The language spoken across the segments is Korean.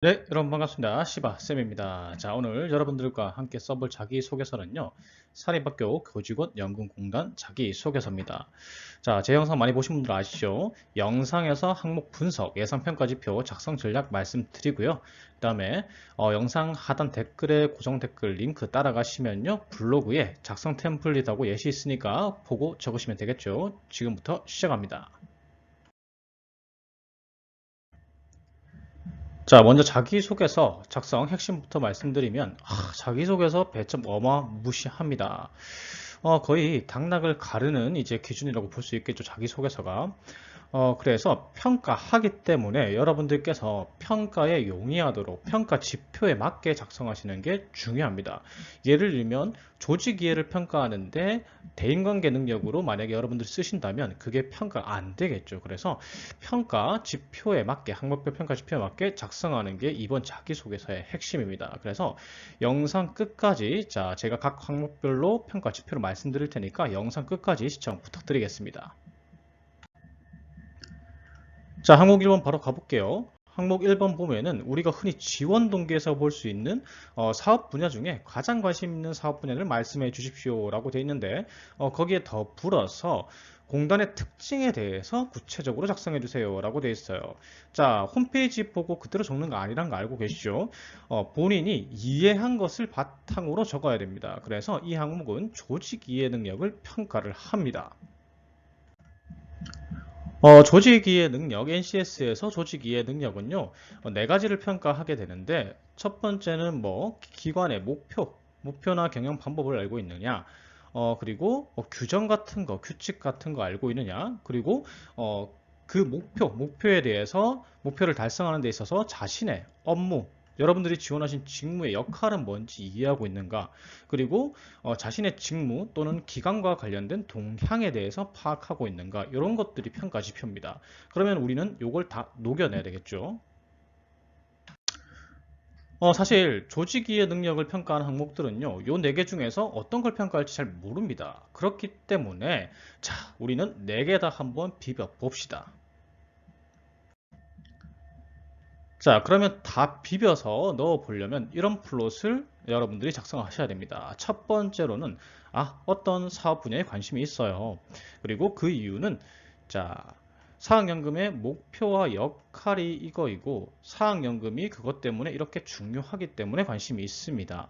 네, 여러분 반갑습니다. 시바쌤입니다. 자, 오늘 여러분들과 함께 써볼 자기소개서는요. 사립학교 교직원 연금공단 자기소개서입니다. 자, 제 영상 많이 보신 분들 아시죠? 영상에서 항목 분석, 예상평가지표 작성 전략 말씀드리고요. 그 다음에 영상 하단 댓글에 고정 댓글 링크 따라가시면요. 블로그에 작성 템플릿하고 예시 있으니까 보고 적으시면 되겠죠. 지금부터 시작합니다. 자, 먼저 자기소개서 작성 핵심부터 말씀드리면 자기소개서 배점 어마무시합니다. 거의 당락을 가르는 이제 기준이라고 볼 수 있겠죠. 자기소개서가. 그래서 평가하기 때문에 여러분들께서 평가에 용이하도록 평가 지표에 맞게 작성하시는 게 중요합니다. 예를 들면 조직 이해를 평가하는데 대인관계 능력으로 만약에 여러분들이 쓰신다면 그게 평가 안 되겠죠. 그래서 평가 지표에 맞게 항목별 평가 지표에 맞게 작성하는 게 이번 자기소개서의 핵심입니다. 그래서 영상 끝까지 제가 각 항목별로 평가 지표를 말씀드릴 테니까 영상 끝까지 시청 부탁드리겠습니다. 자, 항목 1번 바로 가볼게요. 항목 1번 보면은 우리가 흔히 지원 동기에서 볼 수 있는 사업 분야 중에 가장 관심 있는 사업 분야를 말씀해 주십시오 라고 되어 있는데 거기에 더 불어서 공단의 특징에 대해서 구체적으로 작성해 주세요 라고 되어 있어요. 자, 홈페이지 보고 그대로 적는 거 아니란 거 알고 계시죠? 본인이 이해한 것을 바탕으로 적어야 됩니다. 그래서 이 항목은 조직 이해 능력을 평가를 합니다. 조직이해 능력, NCS에서 조직이해 능력은요, 네 가지를 평가하게 되는데, 첫 번째는 뭐, 기관의 목표나 경영 방법을 알고 있느냐, 그리고 규정 같은 거, 규칙 같은 거 알고 있느냐, 그리고 그 목표에 대해서 목표를 달성하는 데 있어서 자신의 업무, 여러분들이 지원하신 직무의 역할은 뭔지 이해하고 있는가, 그리고 자신의 직무 또는 기관과 관련된 동향에 대해서 파악하고 있는가, 이런 것들이 평가 지표입니다. 그러면 우리는 이걸 다 녹여내야 되겠죠. 사실 조직 이해 능력을 평가하는 항목들은요, 요 네 개 중에서 어떤 걸 평가할지 잘 모릅니다. 그렇기 때문에 우리는 네 개 다 한번 비벼 봅시다. 자, 그러면 다 비벼서 넣어 보려면 이런 플롯을 여러분들이 작성하셔야 됩니다. 첫 번째로는 어떤 사업 분야에 관심이 있어요. 그리고 그 이유는 자, 사학연금의 목표와 역할이 이거이고 사학연금이 그것 때문에 이렇게 중요하기 때문에 관심이 있습니다.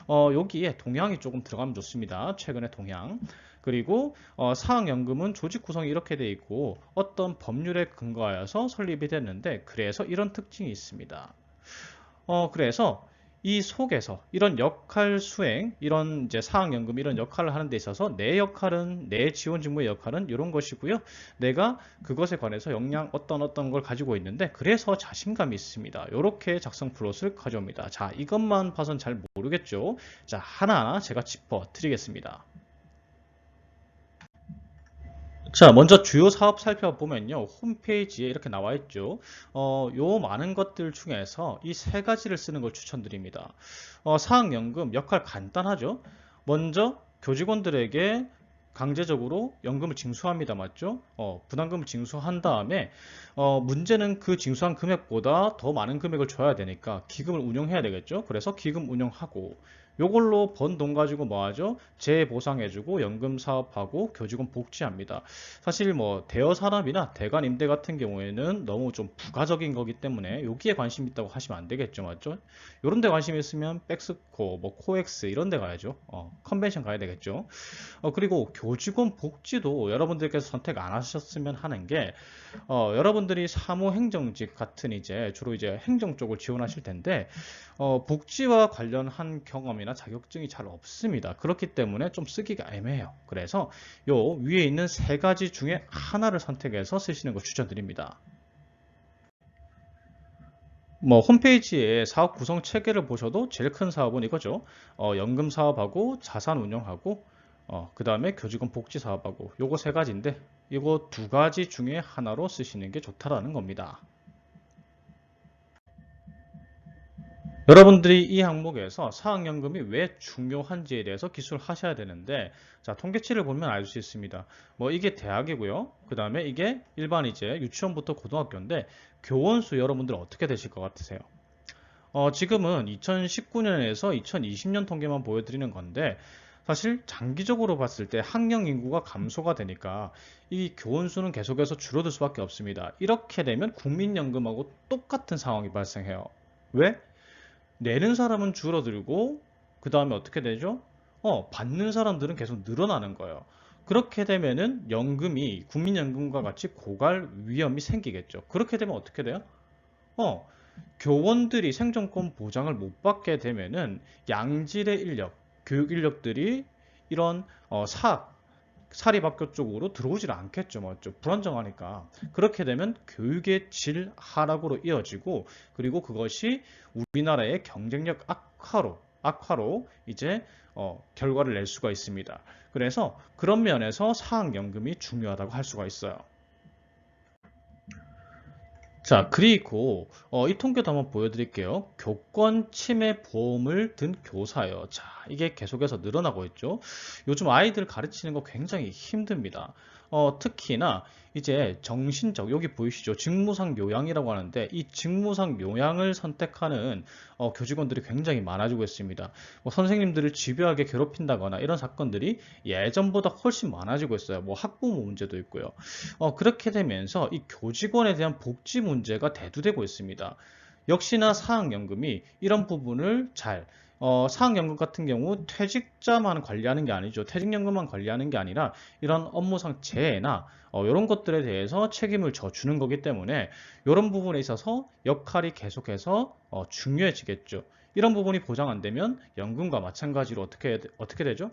여기에 동향이 조금 들어가면 좋습니다. 최근의 동향. 그리고 사학연금은 조직 구성이 이렇게 돼 있고 어떤 법률에 근거하여서 설립이 됐는데 그래서 이런 특징이 있습니다. 그래서 이 속에서 이런 역할 수행, 이런 이제 사학연금 이런 역할을 하는 데 있어서 내 역할은 내 지원 직무의 역할은 이런 것이고요. 내가 그것에 관해서 어떤 걸 가지고 있는데 그래서 자신감이 있습니다. 이렇게 작성 플롯을 가져옵니다. 자, 이것만 봐선 잘 모르겠죠. 자, 하나하나 제가 짚어 드리겠습니다. 자, 먼저 주요 사업 살펴보면요. 홈페이지에 이렇게 나와 있죠. 요 많은 것들 중에서 이 세 가지를 쓰는 걸 추천드립니다. 사학연금 역할 간단하죠. 먼저 교직원들에게 강제적으로 연금을 징수합니다. 맞죠? 부담금을 징수한 다음에 문제는 그 징수한 금액보다 더 많은 금액을 줘야 되니까 기금을 운영해야 되겠죠. 그래서 기금 운영하고 요걸로 번 돈 가지고 뭐 하죠? 재보상해주고 연금 사업하고 교직원 복지합니다. 사실 뭐 대여 산업이나 대관 임대 같은 경우에는 너무 좀 부가적인 거기 때문에 여기에 관심 있다고 하시면 안 되겠죠, 맞죠? 이런 데 관심 있으면 백스코, 뭐 코엑스 이런 데 가야죠. 컨벤션 가야 되겠죠. 그리고 교직원 복지도 여러분들께서 선택 안 하셨으면 하는 게 여러분들이 사무행정직 같은 이제 주로 이제 행정 쪽을 지원하실 텐데 복지와 관련한 경험이나 자격증이 잘 없습니다. 그렇기 때문에 좀 쓰기가 애매해요. 그래서 요 위에 있는 세 가지 중에 하나를 선택해서 쓰시는 걸 추천드립니다. 뭐 홈페이지에 사업 구성 체계를 보셔도 제일 큰 사업은 이거죠. 연금 사업하고 자산 운용하고 그 다음에 교직원 복지 사업하고 요거 세 가지인데 이거 두 가지 중에 하나로 쓰시는 게 좋다라는 겁니다. 여러분들이 이 항목에서 사학연금이 왜 중요한지에 대해서 기술을 하셔야 되는데 자 통계치를 보면 알 수 있습니다. 뭐 이게 대학이고요. 그 다음에 이게 일반 이제 유치원부터 고등학교인데 교원 수 여러분들 어떻게 되실 것 같으세요? 지금은 2019년에서 2020년 통계만 보여드리는 건데 사실 장기적으로 봤을 때 학령 인구가 감소가 되니까 이 교원수는 계속해서 줄어들 수밖에 없습니다. 이렇게 되면 국민연금하고 똑같은 상황이 발생해요. 왜? 내는 사람은 줄어들고 그 다음에 어떻게 되죠? 받는 사람들은 계속 늘어나는 거예요. 그렇게 되면은 연금이 국민연금과 같이 고갈 위험이 생기겠죠. 그렇게 되면 어떻게 돼요? 어, 교원들이 생존권 보장을 못 받게 되면은 양질의 인력, 교육 인력들이 이런 사립학교 쪽으로 들어오질 않겠죠. 맞죠? 불안정하니까. 그렇게 되면 교육의 질 하락으로 이어지고 그리고 그것이 우리나라의 경쟁력 악화로 이제 결과를 낼 수가 있습니다. 그래서 그런 면에서 사학연금이 중요하다고 할 수가 있어요. 자, 그리고 이 통계도 한번 보여드릴게요. 교권 침해 보험을 든 교사요. 자, 이게 계속해서 늘어나고 있죠. 요즘 아이들 가르치는 거 굉장히 힘듭니다. 특히나 이제 정신적, 여기 보이시죠? 직무상 요양이라고 하는데 이 직무상 요양을 선택하는 교직원들이 굉장히 많아지고 있습니다. 뭐 선생님들을 집요하게 괴롭힌다거나 이런 사건들이 예전보다 훨씬 많아지고 있어요. 뭐 학부모 문제도 있고요. 그렇게 되면서 이 교직원에 대한 복지 문제가 대두되고 있습니다. 역시나 사학연금이 이런 부분을 사학연금 같은 경우 퇴직자만 관리하는 게 아니죠. 퇴직연금만 관리하는 게 아니라 이런 업무상 재해나 이런 것들에 대해서 책임을 져주는 거기 때문에 이런 부분에 있어서 역할이 계속해서 중요해지겠죠. 이런 부분이 보장 안 되면 연금과 마찬가지로 어떻게 되죠?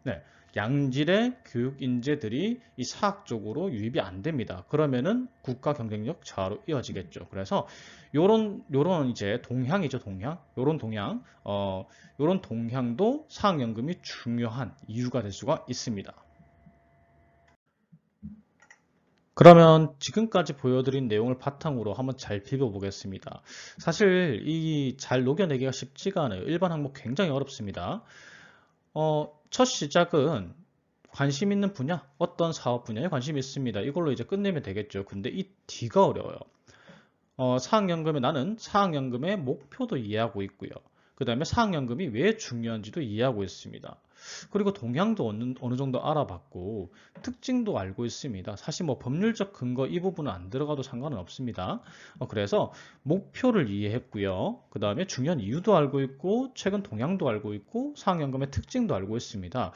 네, 양질의 교육 인재들이 이 사학 쪽으로 유입이 안 됩니다. 그러면은 국가 경쟁력 저하로 이어지겠죠. 그래서 요런 이제 동향이죠, 동향. 요런 동향도 사학연금이 중요한 이유가 될 수가 있습니다. 그러면 지금까지 보여드린 내용을 바탕으로 한번 잘 비벼보겠습니다. 사실 이 잘 녹여내기가 쉽지가 않아요. 일반 항목 굉장히 어렵습니다. 첫 시작은 관심 있는 분야, 어떤 사업 분야에 관심이 있습니다. 이걸로 이제 끝내면 되겠죠. 근데 이 D가 어려워요. 사학연금에 나는 사학연금의 목표도 이해하고 있고요. 그 다음에 사학연금이 왜 중요한지도 이해하고 있습니다. 그리고 동향도 어느 정도 알아봤고 특징도 알고 있습니다. 사실 뭐 법률적 근거 이 부분은 안 들어가도 상관은 없습니다. 그래서 목표를 이해했고요. 그 다음에 중요한 이유도 알고 있고 최근 동향도 알고 있고 사학연금의 특징도 알고 있습니다.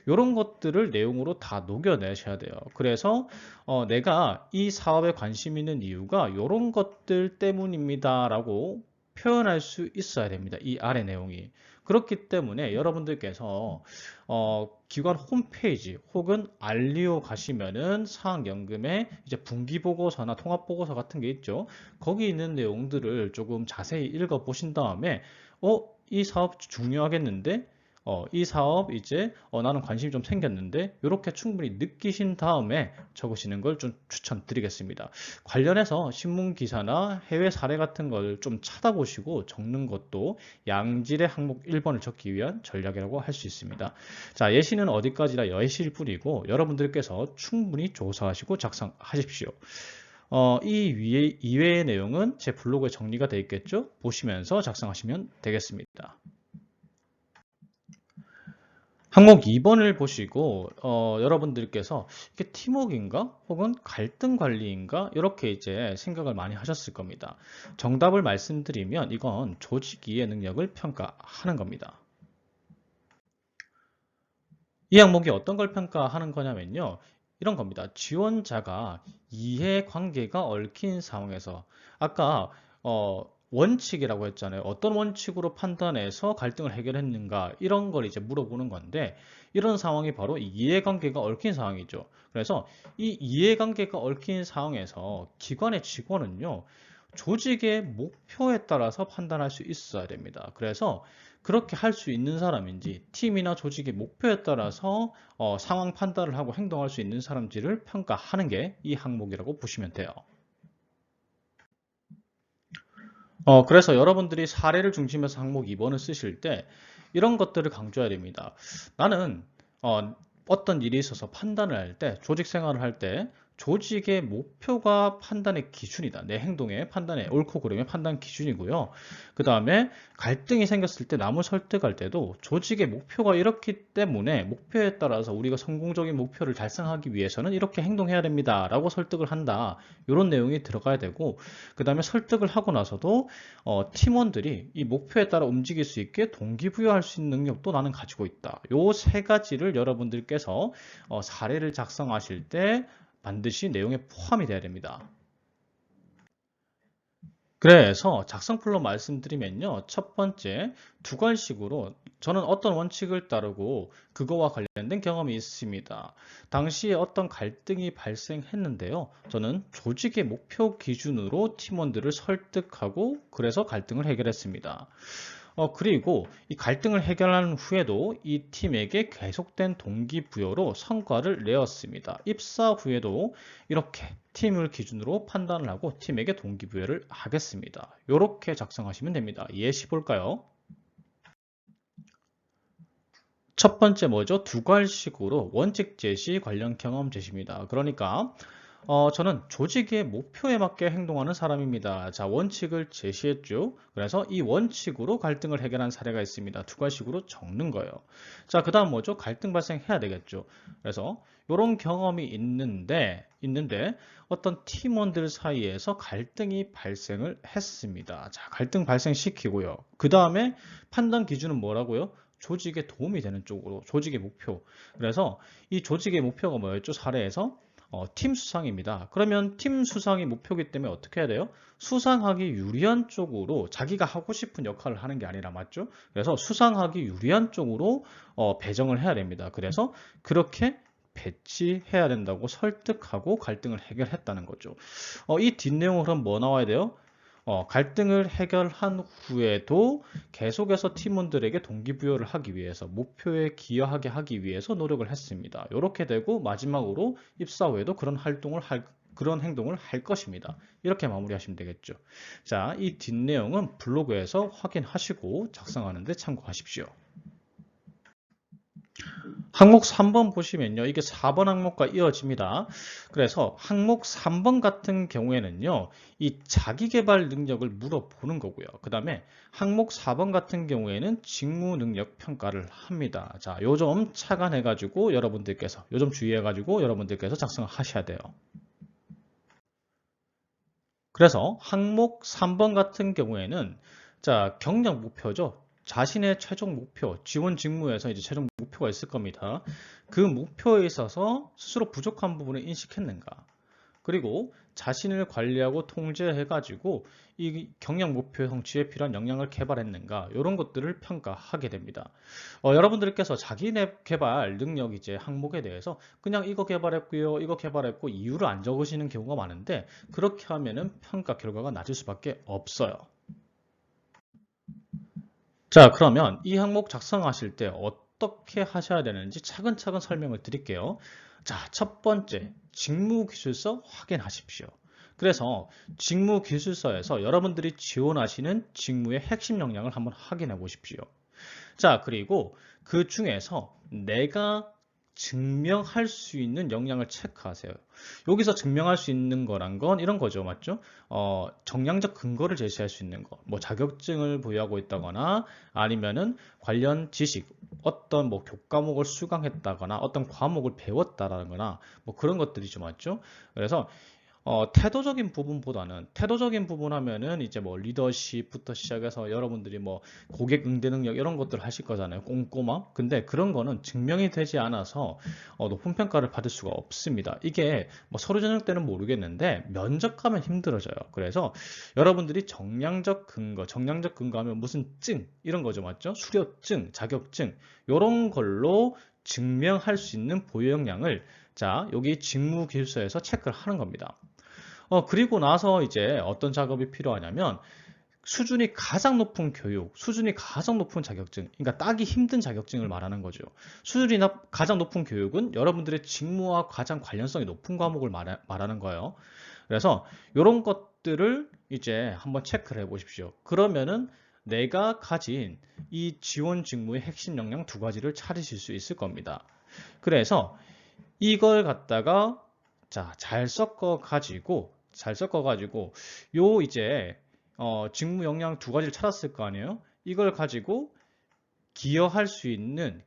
이런 것들을 내용으로 다 녹여내셔야 돼요. 그래서 내가 이 사업에 관심 있는 이유가 이런 것들 때문입니다 라고 표현할 수 있어야 됩니다. 이 아래 내용이. 그렇기 때문에 여러분들께서 기관 홈페이지 혹은 알리오 가시면은 사학연금의 이제 분기보고서나 통합보고서 같은 게 있죠. 거기 있는 내용들을 조금 자세히 읽어 보신 다음에 이 사업 중요하겠는데 이 사업 이제 나는 관심이 좀 생겼는데 이렇게 충분히 느끼신 다음에 적으시는 걸 좀 추천드리겠습니다. 관련해서 신문 기사나 해외 사례 같은 걸 좀 찾아보시고 적는 것도 양질의 항목 1번을 적기 위한 전략이라고 할 수 있습니다. 자, 예시는 어디까지나 예시일 뿐이고 여러분들께서 충분히 조사하시고 작성하십시오. 이외의 내용은 제 블로그에 정리가 되어 있겠죠? 보시면서 작성하시면 되겠습니다. 항목 2번을 보시고 여러분들께서 이게 팀워크인가 혹은 갈등 관리인가 이렇게 이제 생각을 많이 하셨을 겁니다. 정답을 말씀드리면 이건 조직 이해 능력을 평가하는 겁니다. 이 항목이 어떤 걸 평가하는 거냐면요. 이런 겁니다. 지원자가 이해관계가 얽힌 상황에서 아까 원칙이라고 했잖아요. 어떤 원칙으로 판단해서 갈등을 해결했는가 이런 걸 이제 물어보는 건데 이런 상황이 바로 이해관계가 얽힌 상황이죠. 그래서 이 이해관계가 얽힌 상황에서 기관의 직원은요. 조직의 목표에 따라서 판단할 수 있어야 됩니다. 그래서 그렇게 할 수 있는 사람인지 팀이나 조직의 목표에 따라서 상황 판단을 하고 행동할 수 있는 사람인지를 평가하는 게 이 항목이라고 보시면 돼요. 그래서 여러분들이 사례를 중심해서 항목 2번을 쓰실 때 이런 것들을 강조해야 됩니다. 나는 어떤 일이 있어서 판단을 할 때, 조직 생활을 할 때 조직의 목표가 판단의 기준이다. 내 행동의 판단의 옳고 그름의 판단 기준이고요. 그 다음에 갈등이 생겼을 때 남을 설득할 때도 조직의 목표가 이렇기 때문에 목표에 따라서 우리가 성공적인 목표를 달성하기 위해서는 이렇게 행동해야 됩니다. 라고 설득을 한다. 이런 내용이 들어가야 되고, 그 다음에 설득을 하고 나서도 팀원들이 이 목표에 따라 움직일 수 있게 동기부여할 수 있는 능력도 나는 가지고 있다. 요 세 가지를 여러분들께서 사례를 작성하실 때 반드시 내용에 포함이 돼야 됩니다. 그래서 작성풀로 말씀드리면요. 첫 번째, 두괄식으로 저는 어떤 원칙을 따르고 그거와 관련된 경험이 있습니다. 당시에 어떤 갈등이 발생했는데요. 저는 조직의 목표 기준으로 팀원들을 설득하고 그래서 갈등을 해결했습니다. 그리고 이 갈등을 해결한 후에도 이 팀에게 계속된 동기부여로 성과를 내었습니다. 입사 후에도 이렇게 팀을 기준으로 판단을 하고 팀에게 동기부여를 하겠습니다. 이렇게 작성하시면 됩니다. 예시 볼까요? 첫 번째 뭐죠? 두괄식으로 원칙 제시, 관련 경험 제시입니다. 그러니까 저는 조직의 목표에 맞게 행동하는 사람입니다. 자, 원칙을 제시했죠. 그래서 이 원칙으로 갈등을 해결한 사례가 있습니다. 두괄식으로 적는 거예요. 자, 그 다음 뭐죠? 갈등 발생해야 되겠죠. 그래서 이런 경험이 있는데 어떤 팀원들 사이에서 갈등이 발생을 했습니다. 자, 갈등 발생시키고요. 그 다음에 판단 기준은 뭐라고요? 조직에 도움이 되는 쪽으로 조직의 목표. 그래서 이 조직의 목표가 뭐였죠? 사례에서 팀 수상입니다. 그러면 팀 수상이 목표이기 때문에 어떻게 해야 돼요? 수상하기 유리한 쪽으로 자기가 하고 싶은 역할을 하는 게 아니라 맞죠? 그래서 수상하기 유리한 쪽으로 배정을 해야 됩니다. 그래서 그렇게 배치해야 된다고 설득하고 갈등을 해결했다는 거죠. 이 뒷내용은 그럼 뭐 나와야 돼요? 갈등을 해결한 후에도 계속해서 팀원들에게 동기부여를 하기 위해서 목표에 기여하게 하기 위해서 노력을 했습니다. 이렇게 되고 마지막으로 입사 후에도 그런 행동을 할 것입니다. 이렇게 마무리하시면 되겠죠. 자, 이 뒷내용은 블로그에서 확인하시고 작성하는 데 참고하십시오. 항목 3번 보시면요. 이게 4번 항목과 이어집니다. 그래서 항목 3번 같은 경우에는요. 이 자기계발 능력을 물어보는 거고요. 그 다음에 항목 4번 같은 경우에는 직무 능력 평가를 합니다. 자, 요 점 착안해가지고 여러분들께서, 요 점 주의해가지고 여러분들께서 작성을 하셔야 돼요. 그래서 항목 3번 같은 경우에는 자, 경력 목표죠. 자신의 최종 목표, 지원 직무에서 이제 최종 목표가 있을 겁니다. 그 목표에 있어서 스스로 부족한 부분을 인식했는가? 그리고 자신을 관리하고 통제해가지고 이 경영 목표 성취에 필요한 역량을 개발했는가? 이런 것들을 평가하게 됩니다. 여러분들께서 자기 개발 능력 이제 항목에 대해서 그냥 이거 개발했고요, 이거 개발했고 이유를 안 적으시는 경우가 많은데 그렇게 하면은 평가 결과가 낮을 수밖에 없어요. 자, 그러면 이 항목 작성하실 때 어떻게 하셔야 되는지 차근차근 설명을 드릴게요. 자, 첫 번째, 직무기술서 확인하십시오. 그래서 직무기술서에서 여러분들이 지원하시는 직무의 핵심 역량을 한번 확인해 보십시오. 자, 그리고 그 중에서 내가 증명할 수 있는 역량을 체크하세요. 여기서 증명할 수 있는 거란 건 이런 거죠. 맞죠? 정량적 근거를 제시할 수 있는 거. 뭐 자격증을 보유하고 있다거나 아니면은 관련 지식, 어떤 뭐 교과목을 수강했다거나 어떤 과목을 배웠다라거나 뭐 그런 것들이죠. 맞죠? 그래서 태도적인 부분보다는 태도적인 부분 하면은 이제 뭐 리더십부터 시작해서 여러분들이 뭐 고객 응대 능력 이런 것들 하실 거잖아요. 꼼꼼함. 근데 그런 거는 증명이 되지 않아서 높은 평가를 받을 수가 없습니다. 이게 뭐 서류 전형 때는 모르겠는데 면접하면 힘들어져요. 그래서 여러분들이 정량적 근거 하면 무슨 증 이런 거죠. 맞죠? 수료증, 자격증 이런 걸로 증명할 수 있는 보유 역량을 자, 여기 직무기술서에서 체크를 하는 겁니다. 그리고 나서 이제 어떤 작업이 필요하냐면 수준이 가장 높은 교육, 수준이 가장 높은 자격증, 그러니까 따기 힘든 자격증을 말하는 거죠. 수준이 가장 높은 교육은 여러분들의 직무와 가장 관련성이 높은 과목을 말하는 거예요. 그래서 이런 것들을 이제 한번 체크를 해 보십시오. 그러면은 내가 가진 이 지원 직무의 핵심 역량 두 가지를 찾으실 수 있을 겁니다. 그래서 이걸 갖다가 자, 잘 섞어 가지고 요 이제 직무 역량 두 가지를 찾았을 거 아니에요? 이걸 가지고 기여할 수 있는,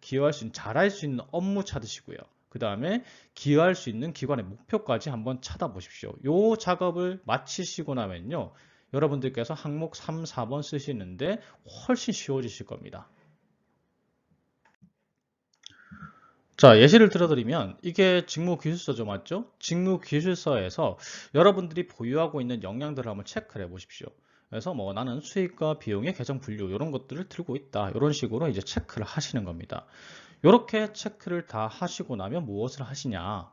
잘할 수 있는 업무 찾으시고요. 그 다음에 기여할 수 있는 기관의 목표까지 한번 찾아보십시오. 요 작업을 마치시고 나면요. 여러분들께서 항목 3, 4번 쓰시는데 훨씬 쉬워지실 겁니다. 자, 예시를 들어드리면 이게 직무기술서죠, 맞죠? 직무기술서에서 여러분들이 보유하고 있는 역량들을 한번 체크를 해보십시오. 그래서 뭐 나는 수익과 비용의 계정 분류 이런 것들을 들고 있다. 이런 식으로 이제 체크를 하시는 겁니다. 이렇게 체크를 다 하시고 나면 무엇을 하시냐?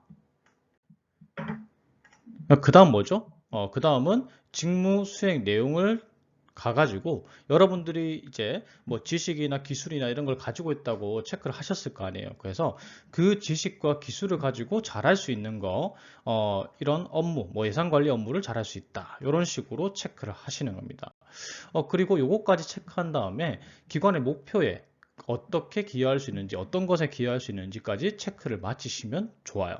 그 다음 뭐죠? 그 다음은 직무 수행 내용을 가가지고 여러분들이 이제 뭐 지식이나 기술이나 이런 걸 가지고 있다고 체크를 하셨을 거 아니에요. 그래서 그 지식과 기술을 가지고 잘할 수 있는 거, 이런 업무, 뭐 예산 관리 업무를 잘할 수 있다. 이런 식으로 체크를 하시는 겁니다. 그리고 요거까지 체크한 다음에 기관의 목표에 어떻게 기여할 수 있는지, 어떤 것에 기여할 수 있는지까지 체크를 마치시면 좋아요.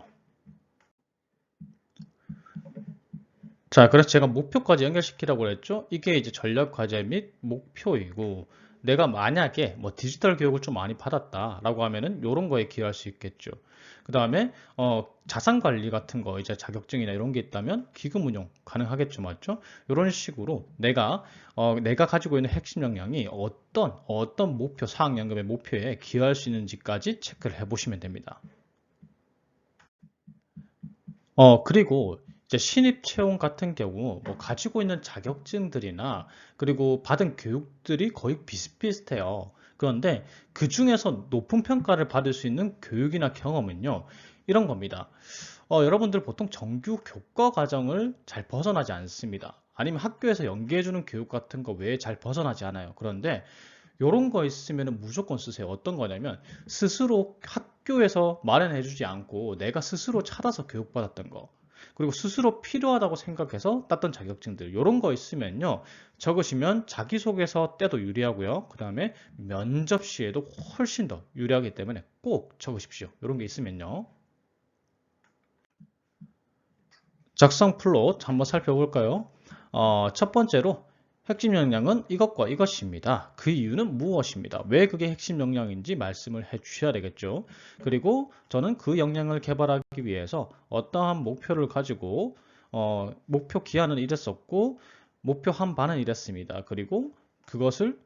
자, 그래서 제가 목표까지 연결시키라고 했죠. 이게 이제 전략 과제 및 목표이고, 내가 만약에 뭐 디지털 교육을 좀 많이 받았다라고 하면은 이런 거에 기여할 수 있겠죠. 그 다음에 자산 관리 같은 거 이제 자격증이나 이런 게 있다면 기금 운용 가능하겠죠, 맞죠? 이런 식으로 내가 가지고 있는 핵심 역량이 어떤 목표, 사학연금의 목표에 기여할 수 있는지까지 체크를 해보시면 됩니다. 그리고 이제 신입 채용 같은 경우 뭐 가지고 있는 자격증들이나 그리고 받은 교육들이 거의 비슷비슷해요. 그런데 그 중에서 높은 평가를 받을 수 있는 교육이나 경험은요, 이런 겁니다. 여러분들 보통 정규 교과 과정을 잘 벗어나지 않습니다. 아니면 학교에서 연계해주는 교육 같은 거 외에 잘 벗어나지 않아요. 그런데 이런 거 있으면 무조건 쓰세요. 어떤 거냐면 스스로 학교에서 마련해주지 않고 내가 스스로 찾아서 교육받았던 거. 그리고 스스로 필요하다고 생각해서 땄던 자격증들 이런 거 있으면요 적으시면 자기소개서 때도 유리하고요 그 다음에 면접 시에도 훨씬 더 유리하기 때문에 꼭 적으십시오. 이런 게 있으면요. 작성 플롯 한번 살펴볼까요? 첫 번째로 핵심 역량은 이것과 이것입니다. 그 이유는 무엇입니다. 왜 그게 핵심 역량인지 말씀을 해 주셔야 되겠죠. 그리고 저는 그 역량을 개발하기 위해서 어떠한 목표를 가지고 목표 기한은 이랬었고 목표 한반은 이랬습니다. 그리고 그것을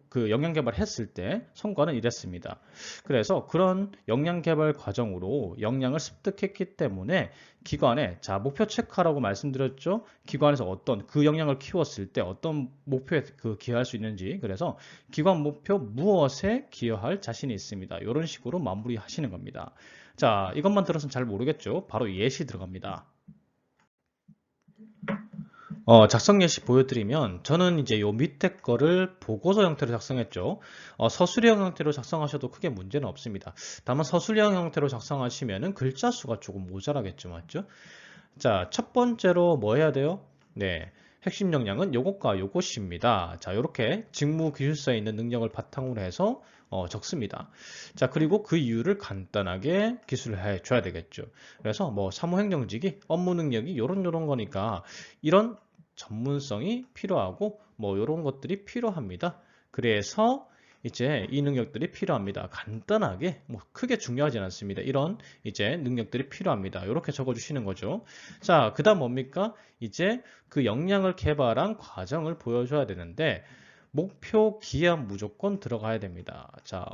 그 역량 개발했을 때 성과는 이랬습니다. 그래서 그런 역량 개발 과정으로 역량을 습득했기 때문에 기관에 자 목표 체크하라고 말씀드렸죠. 기관에서 어떤 그 역량을 키웠을 때 어떤 목표에 그 기여할 수 있는지 그래서 기관 목표 무엇에 기여할 자신이 있습니다. 이런 식으로 마무리하시는 겁니다. 자 이것만 들어서는 잘 모르겠죠. 바로 예시 들어갑니다. 작성 예시 보여드리면 저는 이제 요 밑에 거를 보고서 형태로 작성했죠. 서술형 형태로 작성하셔도 크게 문제는 없습니다. 다만 서술형 형태로 작성하시면은 글자 수가 조금 모자라겠죠, 맞죠? 자, 첫 번째로 뭐 해야 돼요? 네, 핵심 역량은 요것과 요것입니다. 자, 이렇게 직무 기술서에 있는 능력을 바탕으로 해서 적습니다. 자, 그리고 그 이유를 간단하게 기술을 해 줘야 되겠죠. 그래서 뭐 사무행정직이 업무 능력이 요런 거니까 이런 전문성이 필요하고 뭐 이런 것들이 필요합니다. 그래서 이제 이 능력들이 필요합니다. 간단하게 뭐 크게 중요하진 않습니다. 이런 이제 능력들이 필요합니다. 이렇게 적어주시는 거죠. 자, 그다음 뭡니까? 이제 그 역량을 개발한 과정을 보여줘야 되는데 목표 기한 무조건 들어가야 됩니다. 자,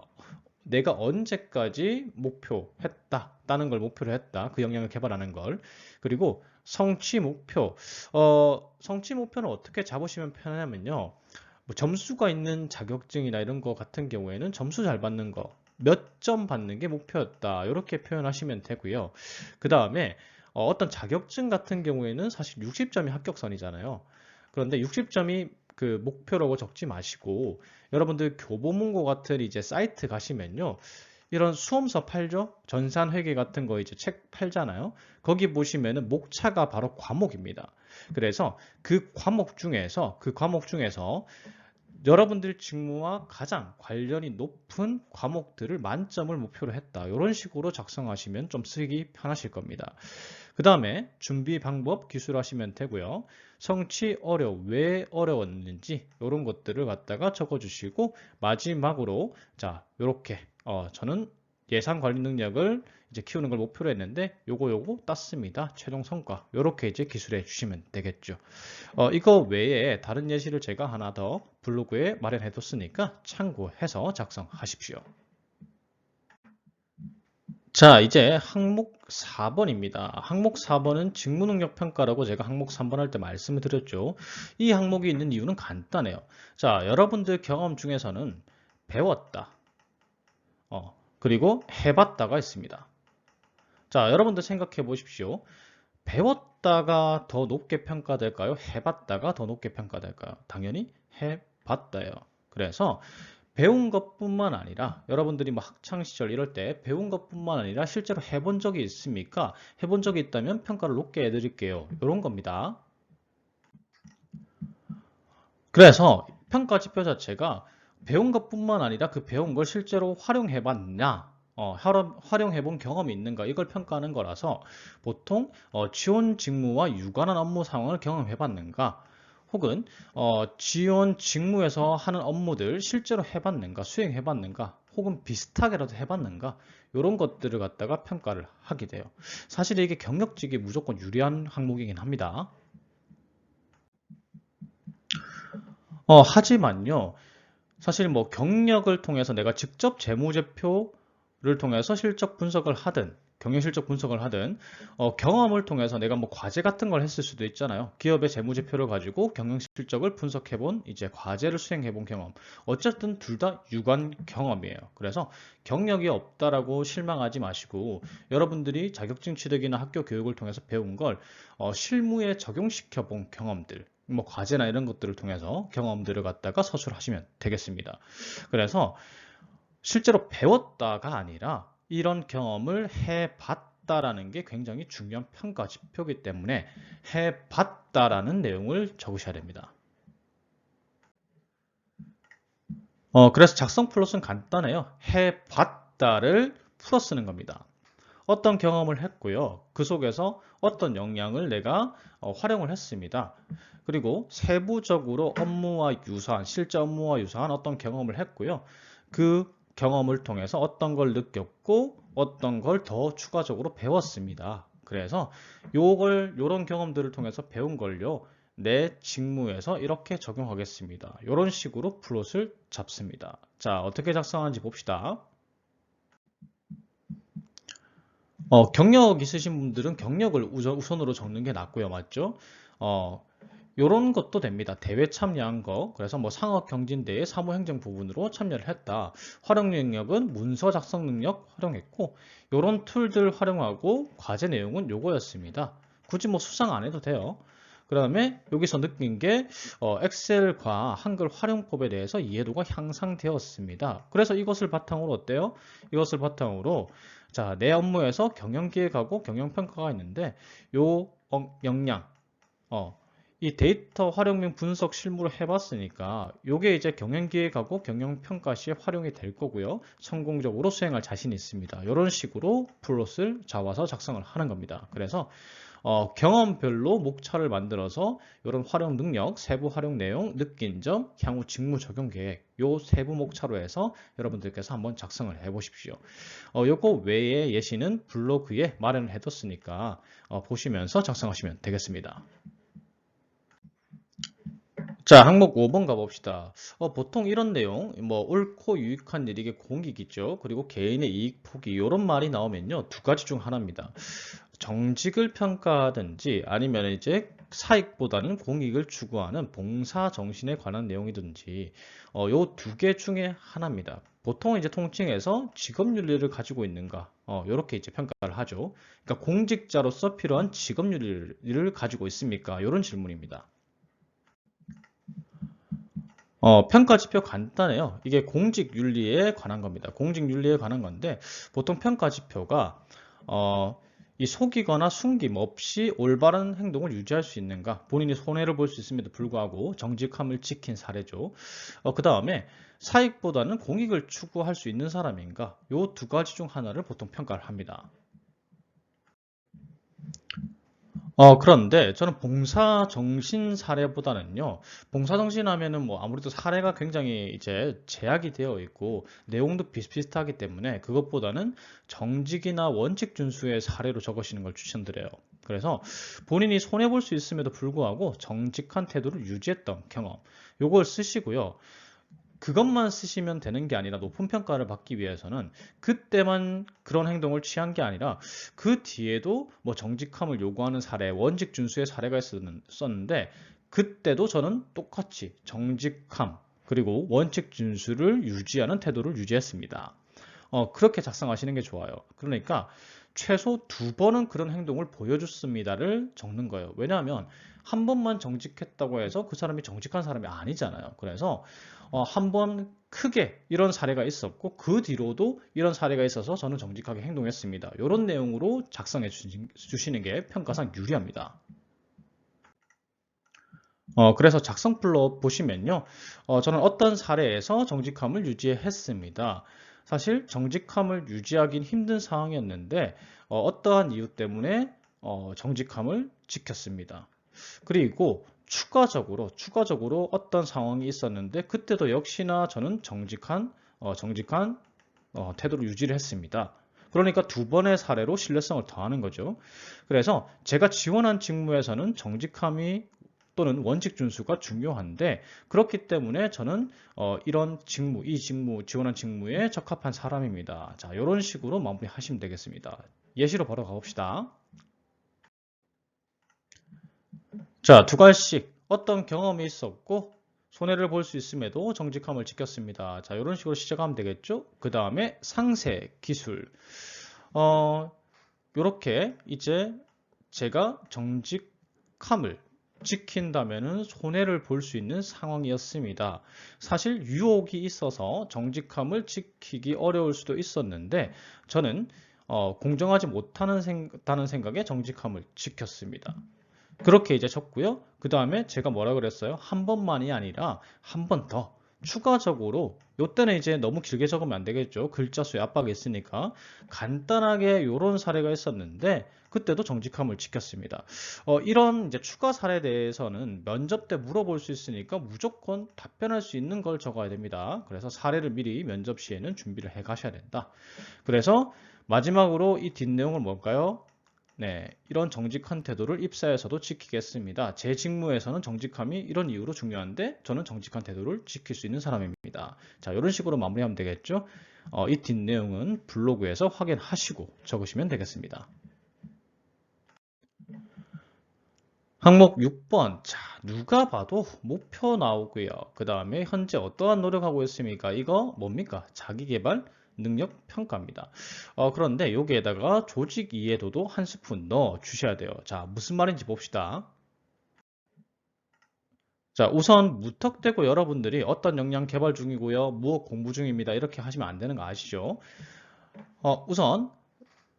내가 언제까지 목표했다. 따는 걸 목표로 했다. 그 역량을 개발하는 걸. 그리고 성취 목표. 성취 목표는 어떻게 잡으시면 편하냐면요. 뭐 점수가 있는 자격증이나 이런 거 같은 경우에는 점수 잘 받는 거, 몇 점 받는 게 목표였다. 이렇게 표현하시면 되고요. 그 다음에 어떤 자격증 같은 경우에는 사실 60점이 합격선이잖아요. 그런데 60점이 그 목표라고 적지 마시고 여러분들 교보문고 같은 이제 사이트 가시면요. 이런 수험서 팔죠? 전산회계 같은 거 이제 책 팔잖아요. 거기 보시면은 목차가 바로 과목입니다. 그래서 그 과목 중에서 여러분들 직무와 가장 관련이 높은 과목들을 만점을 목표로 했다. 이런 식으로 작성하시면 좀 쓰기 편하실 겁니다. 그 다음에 준비 방법 기술하시면 되고요. 성취 왜 어려웠는지 이런 것들을 갖다가 적어주시고 마지막으로 자 이렇게 저는 예산 관리 능력을 이제 키우는 걸 목표로 했는데 요거 땄습니다. 최종 성과 이렇게 이제 기술해 주시면 되겠죠. 이거 외에 다른 예시를 제가 하나 더 블로그에 마련해 뒀으니까 참고해서 작성하십시오. 자, 이제 항목 4번입니다. 항목 4번은 직무능력 평가라고 제가 항목 3번 할 때 말씀을 드렸죠. 이 항목이 있는 이유는 간단해요. 자, 여러분들 경험 중에서는 배웠다, 그리고 해봤다가 있습니다. 자, 여러분들 생각해 보십시오. 배웠다가 더 높게 평가될까요? 해봤다가 더 높게 평가될까요? 당연히 해봤다예요. 그래서 배운 것뿐만 아니라 여러분들이 뭐 학창 시절 이럴 때 배운 것뿐만 아니라 실제로 해본 적이 있습니까? 해본 적이 있다면 평가를 높게 해드릴게요. 이런 겁니다. 그래서 평가 지표 자체가 배운 것뿐만 아니라 그 배운 걸 실제로 활용해봤냐, 활용해본 경험이 있는가 이걸 평가하는 거라서 보통 지원 직무와 유관한 업무 상황을 경험해봤는가 혹은 지원 직무에서 하는 업무들 실제로 해봤는가 수행해봤는가 혹은 비슷하게라도 해봤는가 이런 것들을 갖다가 평가를 하게 돼요. 사실 이게 경력직이 무조건 유리한 항목이긴 합니다. 하지만요. 사실 뭐 경력을 통해서 내가 직접 재무제표를 통해서 실적 분석을 하든 경영 실적 분석을 하든 경험을 통해서 내가 뭐 과제 같은 걸 했을 수도 있잖아요. 기업의 재무제표를 가지고 경영 실적을 분석해본 이제 과제를 수행해본 경험. 어쨌든 둘 다 유관 경험이에요. 그래서 경력이 없다라고 실망하지 마시고 여러분들이 자격증 취득이나 학교 교육을 통해서 배운 걸 실무에 적용시켜 본 경험들 뭐 과제나 이런 것들을 통해서 경험들을 갖다가 서술하시면 되겠습니다. 그래서 실제로 배웠다가 아니라 이런 경험을 해봤다라는 게 굉장히 중요한 평가 지표이기 때문에 해봤다라는 내용을 적으셔야 됩니다. 그래서 작성 플러스는 간단해요. 해봤다를 풀어 쓰는 겁니다. 어떤 경험을 했고요. 그 속에서 어떤 역량을 내가 활용을 했습니다. 그리고 세부적으로 업무와 유사한, 실제 업무와 유사한 어떤 경험을 했고요. 그 경험을 통해서 어떤 걸 느꼈고 어떤 걸 더 추가적으로 배웠습니다. 그래서 요런 경험들을 통해서 배운 걸요. 내 직무에서 이렇게 적용하겠습니다. 이런 식으로 플롯을 잡습니다. 자, 어떻게 작성하는지 봅시다. 경력 있으신 분들은 경력을 우선으로 적는 게 낫고요. 맞죠? 요런 것도 됩니다. 대회 참여한 거. 그래서 뭐 상업 경진대회 사무행정 부분으로 참여를 했다. 활용 능력은 문서 작성 능력 활용했고 요런 툴들 활용하고 과제 내용은 요거였습니다. 굳이 뭐 수상 안 해도 돼요. 그 다음에 여기서 느낀 게 엑셀과 한글 활용법에 대해서 이해도가 향상되었습니다. 그래서 이것을 바탕으로 어때요? 이것을 바탕으로 자, 내 업무에서 경영기획하고 경영평가가 있는데 요 역량 이 데이터 활용명 분석 실무를 해봤으니까 요게 이제 경영기획하고 경영평가 시에 활용이 될 거고요. 성공적으로 수행할 자신이 있습니다. 이런 식으로 플롯을 잡아서 작성을 하는 겁니다. 그래서 경험별로 목차를 만들어서 이런 활용 능력, 세부 활용 내용, 느낀 점, 향후 직무 적용 계획 요 세부 목차로 해서 여러분들께서 한번 작성을 해 보십시오. 요거 외에 예시는 블로그에 마련을 해뒀으니까 보시면서 작성하시면 되겠습니다. 자, 항목 5번 가봅시다. 보통 이런 내용, 뭐, 옳고 유익한 일에게 공익이죠. 그리고 개인의 이익 포기, 이런 말이 나오면요. 두 가지 중 하나입니다. 정직을 평가하든지 아니면 이제 사익보다는 공익을 추구하는 봉사 정신에 관한 내용이든지, 요 두 개 중에 하나입니다. 보통 이제 통칭해서 직업윤리를 가지고 있는가, 이렇게 이제 평가를 하죠. 그러니까 공직자로서 필요한 직업윤리를 가지고 있습니까? 이런 질문입니다. 평가 지표 간단해요. 이게 공직윤리에 관한 겁니다. 공직윤리에 관한 건데 보통 평가 지표가 이 속이거나 숨김 없이 올바른 행동을 유지할 수 있는가? 본인이 손해를 볼 수 있음에도 불구하고 정직함을 지킨 사례죠. 그 다음에 사익보다는 공익을 추구할 수 있는 사람인가? 요 두 가지 중 하나를 보통 평가를 합니다. 그런데 저는 봉사정신 사례보다는요, 봉사정신 하면은 뭐 아무래도 사례가 굉장히 이제 제약이 되어 있고, 내용도 비슷비슷하기 때문에 그것보다는 정직이나 원칙 준수의 사례로 적으시는 걸 추천드려요. 그래서 본인이 손해볼 수 있음에도 불구하고 정직한 태도를 유지했던 경험, 요걸 쓰시고요. 그것만 쓰시면 되는 게 아니라 높은 평가를 받기 위해서는 그때만 그런 행동을 취한 게 아니라 그 뒤에도 뭐 정직함을 요구하는 사례, 원칙 준수의 사례가 있었는데 그때도 저는 똑같이 정직함 그리고 원칙 준수를 유지하는 태도를 유지했습니다. 그렇게 작성하시는 게 좋아요. 그러니까 최소 2번은 그런 행동을 보여줬습니다를 적는 거예요. 왜냐하면 한 번만 정직했다고 해서 그 사람이 정직한 사람이 아니잖아요. 그래서 한 번 크게 이런 사례가 있었고 그 뒤로도 이런 사례가 있어서 저는 정직하게 행동했습니다. 이런 내용으로 작성해 주시는 게 평가상 유리합니다. 그래서 작성플로 보시면요. 저는 어떤 사례에서 정직함을 유지했습니다. 사실 정직함을 유지하긴 힘든 상황이었는데 어떠한 이유 때문에 정직함을 지켰습니다. 그리고 추가적으로 어떤 상황이 있었는데 그때도 역시나 저는 정직한 태도를 유지를 했습니다. 그러니까 2번의 사례로 신뢰성을 더하는 거죠. 그래서 제가 지원한 직무에서는 정직함이 또는 원칙 준수가 중요한데 그렇기 때문에 저는 이런 지원한 직무에 적합한 사람입니다. 자, 이런 식으로 마무리하시면 되겠습니다. 예시로 바로 가봅시다. 자, 2갈씩 어떤 경험이 있었고 손해를 볼 수 있음에도 정직함을 지켰습니다. 자, 이런 식으로 시작하면 되겠죠? 그 다음에 상세, 기술. 이렇게 이제 제가 정직함을 지킨다면은 손해를 볼 수 있는 상황이었습니다. 사실 유혹이 있어서 정직함을 지키기 어려울 수도 있었는데 저는 공정하지 못하는 생각에 정직함을 지켰습니다. 그렇게 이제 쳤고요. 그 다음에 제가 뭐라 그랬어요? 한 번만이 아니라 한 번 더 추가적으로 요때는 이제 너무 길게 적으면 안 되겠죠. 글자 수에 압박이 있으니까 간단하게 요런 사례가 있었는데 그때도 정직함을 지켰습니다. 이런 이제 추가 사례에 대해서는 면접 때 물어볼 수 있으니까 무조건 답변할 수 있는 걸 적어야 됩니다. 그래서 사례를 미리 면접 시에는 준비를 해 가셔야 된다. 그래서 마지막으로 이 뒷내용을 뭘까요? 네, 이런 정직한 태도를 입사에서도 지키겠습니다. 제 직무에서는 정직함이 이런 이유로 중요한데 저는 정직한 태도를 지킬 수 있는 사람입니다. 자, 이런 식으로 마무리하면 되겠죠? 이 뒷내용은 블로그에서 확인하시고 적으시면 되겠습니다. 항목 6번. 자, 누가 봐도 목표 나오고요. 그 다음에 현재 어떠한 노력하고 있습니까? 이거 뭡니까? 자기계발 능력 평가입니다. 그런데 여기에다가 조직 이해도도 한 스푼 넣어 주셔야 돼요. 자, 무슨 말인지 봅시다. 자, 우선 무턱대고 여러분들이 어떤 역량 개발 중이고요. 무엇 공부 중입니다. 이렇게 하시면 안 되는 거 아시죠? 우선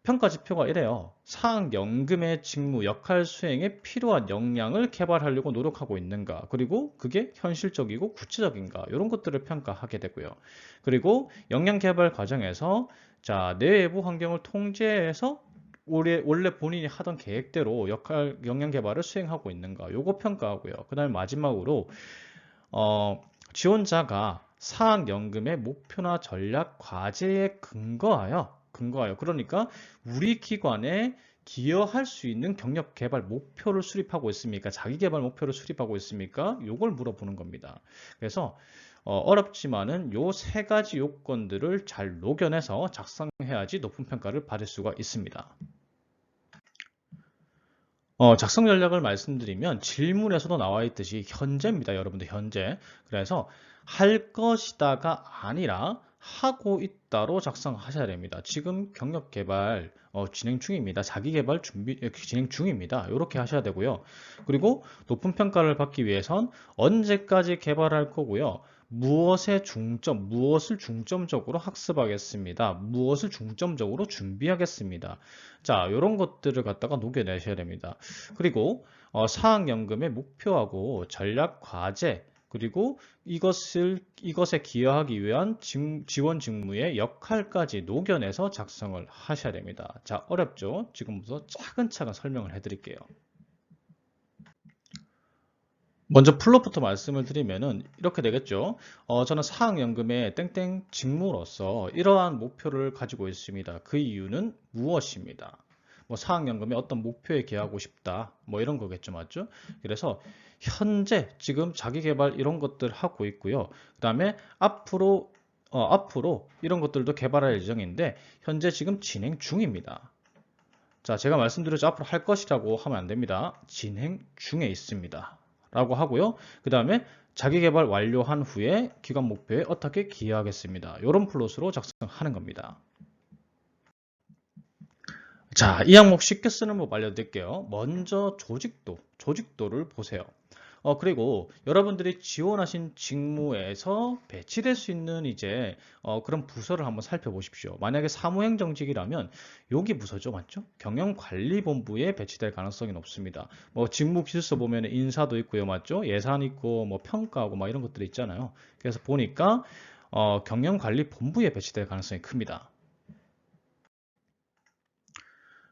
평가 지표가 이래요. 사학연금의 직무 역할 수행에 필요한 역량을 개발하려고 노력하고 있는가, 그리고 그게 현실적이고 구체적인가, 이런 것들을 평가하게 되고요. 그리고 역량 개발 과정에서 자, 내외부 환경을 통제해서 원래 본인이 하던 계획대로 역량 개발을 수행하고 있는가, 요거 평가하고요. 그 다음에 마지막으로 지원자가 사학연금의 목표나 전략, 과제에 근거하여 그러니까 우리 기관에 기여할 수 있는 경력 개발 목표를 수립하고 있습니까? 자기 개발 목표를 수립하고 있습니까? 요걸 물어보는 겁니다. 그래서 어렵지만은 요 3가지 요건들을 잘 녹여내서 작성해야지 높은 평가를 받을 수가 있습니다. 작성 전략을 말씀드리면 질문에서도 나와 있듯이 현재입니다. 여러분들 현재. 그래서 할 것이다가 아니라 하고 있다로 작성하셔야 됩니다. 지금 경력 개발 진행 중입니다. 자기 개발 진행 중입니다. 이렇게 하셔야 되고요. 그리고 높은 평가를 받기 위해선 언제까지 개발할 거고요. 무엇을 중점적으로 학습하겠습니다. 무엇을 중점적으로 준비하겠습니다. 자, 이런 것들을 갖다가 녹여내셔야 됩니다. 그리고 사학연금의 목표하고 전략 과제, 그리고 이것에 기여하기 위한 지원 직무의 역할까지 녹여내서 작성을 하셔야 됩니다. 자, 어렵죠? 지금부터 차근차근 설명을 해드릴게요. 먼저 플롯부터 말씀을 드리면은 이렇게 되겠죠. 저는 사학연금의 땡땡 직무로서 이러한 목표를 가지고 있습니다. 그 이유는 무엇입니다. 뭐 사학연금의 어떤 목표에 기여하고 싶다. 뭐 이런 거겠죠. 맞죠? 그래서 현재 지금 자기개발 이런 것들 하고 있고요. 그 다음에 앞으로 이런 것들도 개발할 예정인데 현재 지금 진행 중입니다. 자, 제가 말씀드렸죠. 앞으로 할 것이라고 하면 안 됩니다. 진행 중에 있습니다. 라고 하고요. 그 다음에 자기개발 완료한 후에 기관 목표에 어떻게 기여하겠습니다. 이런 플롯으로 작성하는 겁니다. 자, 이 항목 쉽게 쓰는 법 알려드릴게요. 먼저 조직도를 보세요. 그리고 여러분들이 지원하신 직무에서 배치될 수 있는 이제 그런 부서를 한번 살펴보십시오. 만약에 사무행정직이라면 여기 부서죠, 맞죠? 경영관리본부에 배치될 가능성이 높습니다. 뭐 직무 기술서 보면 인사도 있고요, 맞죠? 예산 있고 뭐 평가하고 막 이런 것들이 있잖아요. 그래서 보니까 경영관리본부에 배치될 가능성이 큽니다.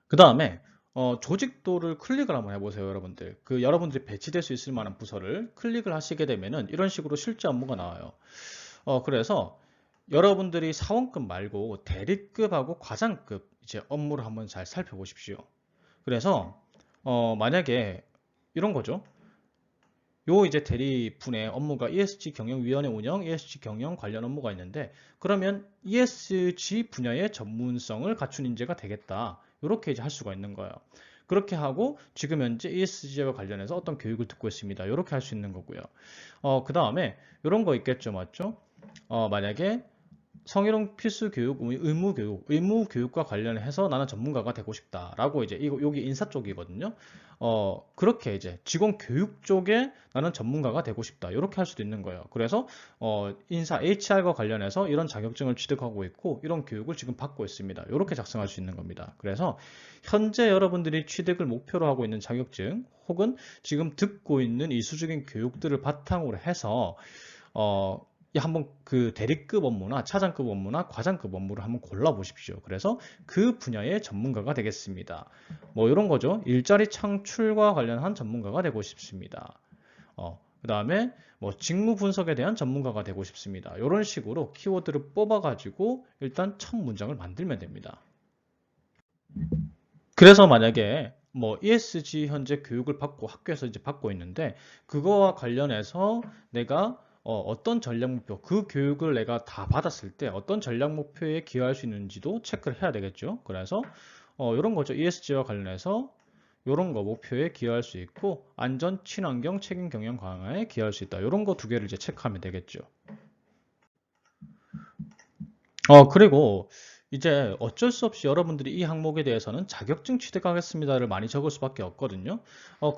그 다음에 조직도를 클릭을 한번 해보세요, 여러분들. 여러분들이 배치될 수 있을 만한 부서를 클릭을 하시게 되면은 이런 식으로 실제 업무가 나와요. 그래서 여러분들이 사원급 말고 대리급하고 과장급 이제 업무를 한번 잘 살펴보십시오. 그래서 만약에 이런 거죠. 요 이제 대리분의 업무가 ESG 경영위원회 운영, ESG 경영 관련 업무가 있는데 그러면 ESG 분야의 전문성을 갖춘 인재가 되겠다. 이렇게 이제 할 수가 있는 거예요. 그렇게 하고 지금 현재 ESG와 관련해서 어떤 교육을 듣고 있습니다. 이렇게 할 수 있는 거고요. 그 다음에 이런 거 있겠죠, 맞죠? 만약에 성희롱 필수 교육, 의무 교육과 관련해서 나는 전문가가 되고 싶다라고 이제 여기 인사 쪽이거든요. 그렇게 이제 직원 교육 쪽에 나는 전문가가 되고 싶다. 이렇게 할 수도 있는 거예요. 그래서 인사 HR과 관련해서 이런 자격증을 취득하고 있고 이런 교육을 지금 받고 있습니다. 이렇게 작성할 수 있는 겁니다. 그래서 현재 여러분들이 취득을 목표로 하고 있는 자격증 혹은 지금 듣고 있는 이수적인 교육들을 바탕으로 해서 한번 그 대리급 업무나 차장급 업무나 과장급 업무를 한번 골라 보십시오. 그래서 그 분야의 전문가가 되겠습니다. 뭐 이런 거죠. 일자리 창출과 관련한 전문가가 되고 싶습니다. 그 다음에 뭐 직무 분석에 대한 전문가가 되고 싶습니다. 이런 식으로 키워드를 뽑아가지고 일단 첫 문장을 만들면 됩니다. 그래서 만약에 뭐 ESG 현재 교육을 받고 학교에서 이제 받고 있는데 그거와 관련해서 내가 어떤 전략 목표, 그 교육을 내가 다 받았을 때 어떤 전략 목표에 기여할 수 있는지도 체크를 해야 되겠죠. 그래서 이런 거죠. ESG와 관련해서 이런 거 목표에 기여할 수 있고 안전, 친환경, 책임 경영 강화에 기여할 수 있다. 이런 거 두 개를 이제 체크하면 되겠죠. 그리고 이제 어쩔 수 없이 여러분들이 이 항목에 대해서는 자격증 취득하겠습니다를 많이 적을 수밖에 없거든요.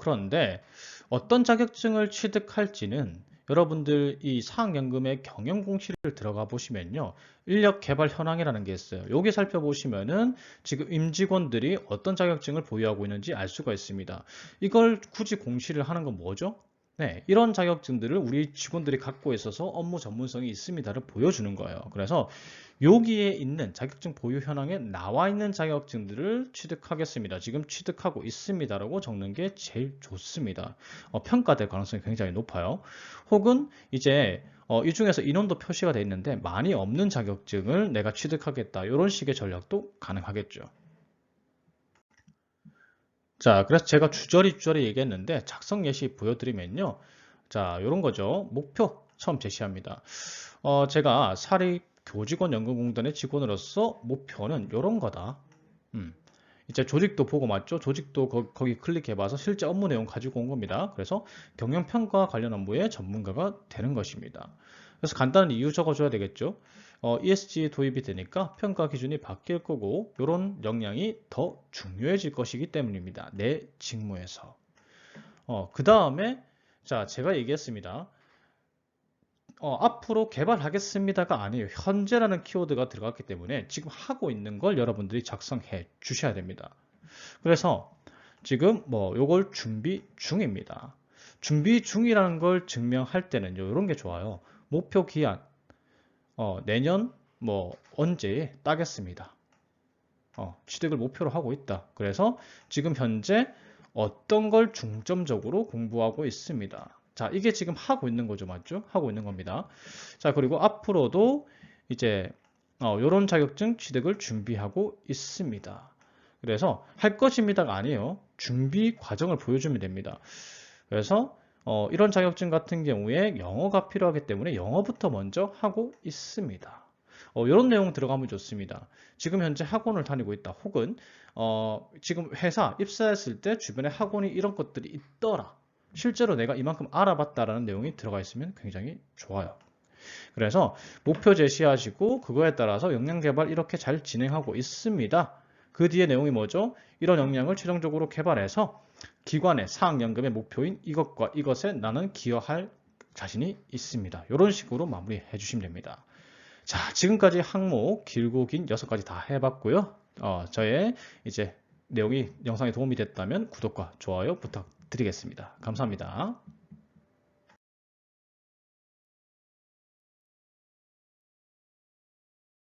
그런데 어떤 자격증을 취득할지는 여러분들 이 사학연금의 경영 공시를 들어가 보시면요. 인력 개발 현황이라는 게 있어요. 여기 살펴보시면은 지금 임직원들이 어떤 자격증을 보유하고 있는지 알 수가 있습니다. 이걸 굳이 공시를 하는 건 뭐죠? 네, 이런 자격증들을 우리 직원들이 갖고 있어서 업무 전문성이 있습니다를 보여주는 거예요. 그래서 여기에 있는 자격증 보유 현황에 나와 있는 자격증들을 취득하겠습니다. 지금 취득하고 있습니다라고 적는 게 제일 좋습니다. 평가될 가능성이 굉장히 높아요. 혹은 이제 이 중에서 인원도 표시가 되어 있는데 많이 없는 자격증을 내가 취득하겠다. 이런 식의 전략도 가능하겠죠. 자, 그래서 제가 주저리 얘기했는데 작성 예시 보여드리면요. 자, 이런 거죠. 목표 처음 제시합니다. 제가 사립교직원연금공단의 직원으로서 목표는 이런 거다. 이제 조직도 보고 맞죠? 조직도 거기 클릭해봐서 실제 업무 내용 가지고 온 겁니다. 그래서 경영평가 관련 업무의 전문가가 되는 것입니다. 그래서 간단한 이유 적어줘야 되겠죠? ESG 도입이 되니까 평가 기준이 바뀔 거고 이런 역량이 더 중요해질 것이기 때문입니다. 내 직무에서. 그 다음에 자 제가 얘기했습니다. 앞으로 개발하겠습니다가 아니에요. 현재라는 키워드가 들어갔기 때문에 지금 하고 있는 걸 여러분들이 작성해 주셔야 됩니다. 그래서 지금 뭐 요걸 준비 중입니다. 준비 중이라는 걸 증명할 때는요, 이런 게 좋아요. 목표 기한, 내년 뭐 언제에 따겠습니다. 취득을 목표로 하고 있다. 그래서 지금 현재 어떤 걸 중점적으로 공부하고 있습니다. 자, 이게 지금 하고 있는 거죠, 맞죠? 하고 있는 겁니다. 자, 그리고 앞으로도 이제 이런 자격증 취득을 준비하고 있습니다. 그래서 할 것입니다가 아니에요. 준비 과정을 보여주면 됩니다. 그래서 이런 자격증 같은 경우에 영어가 필요하기 때문에 영어부터 먼저 하고 있습니다. 이런 내용 들어가면 좋습니다. 지금 현재 학원을 다니고 있다. 혹은 지금 회사 입사했을 때 주변에 학원이 이런 것들이 있더라. 실제로 내가 이만큼 알아봤다라는 내용이 들어가 있으면 굉장히 좋아요. 그래서 목표 제시하시고 그거에 따라서 역량 개발 이렇게 잘 진행하고 있습니다. 그 뒤에 내용이 뭐죠? 이런 역량을 최종적으로 개발해서 기관의 사학연금의 목표인 이것과 이것에 나는 기여할 자신이 있습니다. 이런 식으로 마무리해 주시면 됩니다. 자, 지금까지 항목 길고 긴 6가지 다 해봤고요. 저의 이제 내용이 영상에 도움이 됐다면 구독과 좋아요 부탁드리겠습니다. 감사합니다.